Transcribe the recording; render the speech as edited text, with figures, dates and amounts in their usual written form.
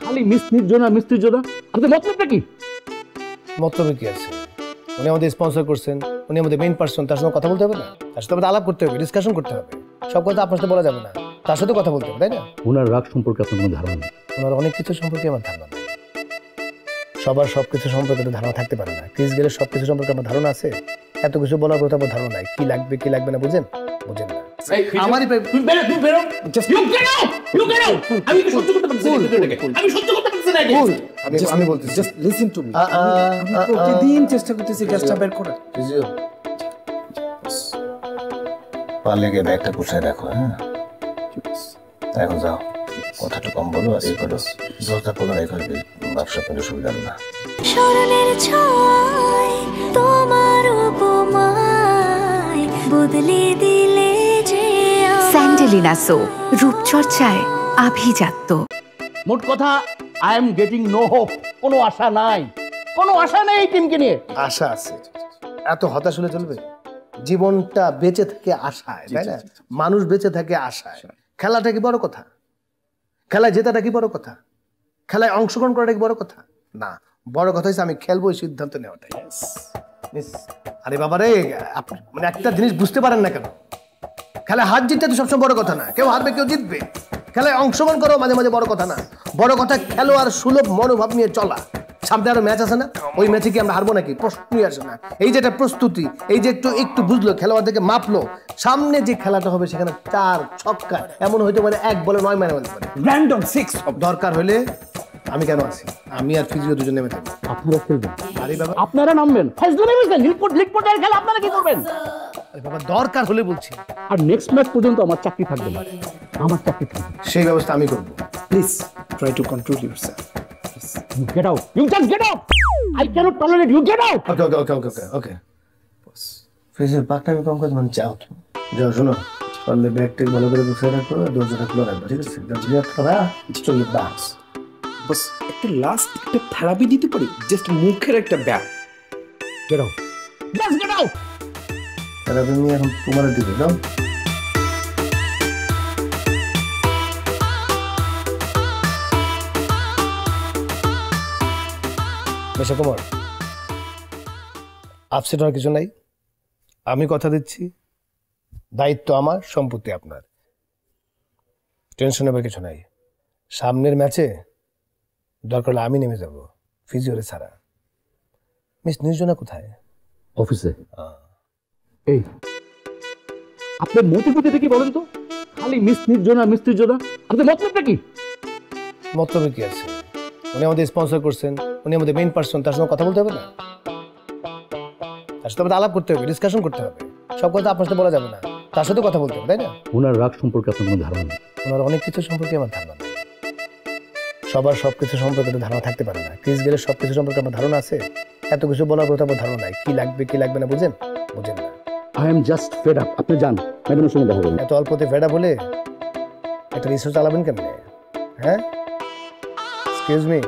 খালি মিস নির্জনা মিস্ত্রির জন্য আপনাদের মতলবটা কি? মতলবে কি আছে? উনি আমাদের স্পন্সর করছেন, উনি আমাদের মেইন পার্সন, তার সঙ্গে কথা বলতে হবে না? তার সাথে আমাদের আলাপ করতে হবে, ডিসকাশন করতে হবে। সব কথা আপনার সাথে বলা যাবে না, তার সাথে কথা বলতে হবে, তাই না? ওনার রাগ সম্পর্কে আপনার কোনো ধারণা নেই? ওনার অনেক কিছু সম্পর্কে আমার ধারণা নেই। সবার সবকিছু সম্পর্কে তো ধারণা থাকতে পারে না। ক্রিস গেলের সবকিছু সম্পর্কে আমার ধারণা আছে, এত কিছু বলার কথা আমার ধারণা নাই। কি লাগবে কি লাগবে না বুঝেন বুঝেন না। আমারই তুমি বেরো জাস্ট ইউ গেট আউট আমি কি সহ্য করতে পারছি না? আমি সহ্য করতে পারছি না। আমি বলতেছি জাস্ট লিসেন টু মি। প্রতিদিন চেষ্টা করতেছি গ্যাসটা বের করার। পারলে গিয়ে ব্যাগটা গুছিয়ে রাখো। হ্যাঁ এখন যাও, কথাটা কম বলো আর এই করো, দরজা খোলা রেখো, ব্যবসা করলে সুবিধা না। স্মরণের ছয় তোমার উপমায় বদলে দিলে যে স্যান্ডেলিনা সো, রূপচর্চায় আভিজাত্য। মোট কথা, I am getting no hope. কোনো আশা নাই, কোনো আশা নেই এই টিমকে নিয়ে। আশা আছে, এত হতাশ হলে চলবে? জীবনটা বেঁচে থাকে আশায়, তাই না? মানুষ বেঁচে থাকে আশায়। খেলাটা কি বড় কথা? খেলায় জেতাটা কি বড় কথা? খেলায় অংশগ্রহণ করাটা কি বড় কথা? না, বড় কথা হচ্ছে আমি খেলবো, এই সিদ্ধান্ত নেওয়াটাই। আরে বাবা রে, মানে একটা জিনিস বুঝতে পারেন না কেন? খেলায় হার জিতটা তো সবসময় বড় কথা না। কেউ হারবে কেউ জিতবে, খেলায় অংশগ্রহণ করো মাঝে মাঝে বড় কথা না। বড় কথা খেলো আর সুলভ মনোভাব নিয়ে চলা। সামনে আরো ম্যাচ আছে না, ওই ম্যাচে কি আমরা হারবো নাকি? প্রশ্নই আসে না। এই যে একটা প্রস্তুতি, এই যে একটু একটু বুঝলো, খেলোয়াড়দেরকে মাপলো, সামনে যে খেলাটা হবে সেখানে 4 ছক্কা এমন হইতে পারে 1 বলে 9 মেরে ফেলতে পারে। র্যান্ডম 6 দরকার হলে আমি কেন আছি, আমি আর ফিজিও দুজন নেমে থাকবো। আপনারা খেলবেন, আরে বাবা, আপনারা নামবেন, ফাইজলামি বুঝছেন? লিগ পর্যায়ের খেলা আপনারা কি করবেন? আরে বাবা, দরকার হলে বলছি। আর নেক্সট ম্যাচ পর্যন্ত আমার চাকরি থাকবে না, আমার চাকরি থাকবে। সেই ব্যবস্থা আমি করবো। Please try to control yourself. You get out. You just get out. I cannot tolerate. You get out. Okay physio পাকটামি কম করে মানে চাও তো। যাও শোনো, পারলে ব্যাগটা ভালো করে গুছিয়ে রাখো, দরজাটা খোলা রাখবো, ঠিক আছে? দরজা খোলা চলে বাস। বস একটা লাস্ট একটা থেরাপি দিতে পারি, জাস্ট মুখের একটা bag. Get out. Just get out. তাহলে তুমি এখন তোমার দিকে যাও। বেশা কুমার, আপসেট হওয়ার কিছু নাই। আমি কথা দিচ্ছি, দায়িত্ব আমার, সম্পত্তি আপনার। টেনশন নেবার কিছু নাই। সামনের ম্যাচে দরকার হলে আমি নেমে যাব, ফিজিওরে ছাড়া। মিস নির্জনা কোথায়? অফিসে। এই আপনার মোটিভটা কি বলেন তো? খালি মিস নির্জনা মিস্ত্রির জন্য আপনাদের মতলবটা কি? মতলবে কি আছে? উনি আমাদের স্পন্সর করছেন, উনি আমাদের মেইন পার্সন, তার সঙ্গে কথা বলতে হবে না? তার সাথে আমাদের আলাপ করতে হবে, ডিসকাশন করতে হবে। সব কথা আপনার সাথে বলা যাবে না, তার সাথে কথা বলতে হবে, তাই না? ওনার রাগ সম্পর্কে আপনার কোনো ধারণা নেই? ওনার অনেক কিছু সম্পর্কে আমার ধারণা নেই। সবার সবকিছু সম্পর্কে তো ধারণা থাকতে পারে না। ক্রিস গেলের সবকিছু সম্পর্কে আমার ধারণা আছে, এত কিছু বলার কথা আমার ধারণা নাই। কি লাগবে কি লাগবে না বুঝেন বুঝেন না। I am just fed up. আপনি যান, ম্যাডামের সঙ্গে দেখা করবেন। এত অল্পতে ফেডা বলে একটা রিসার্চ চালাবেন কেমনে? হ্যাঁ, এক্সকিউজ মি।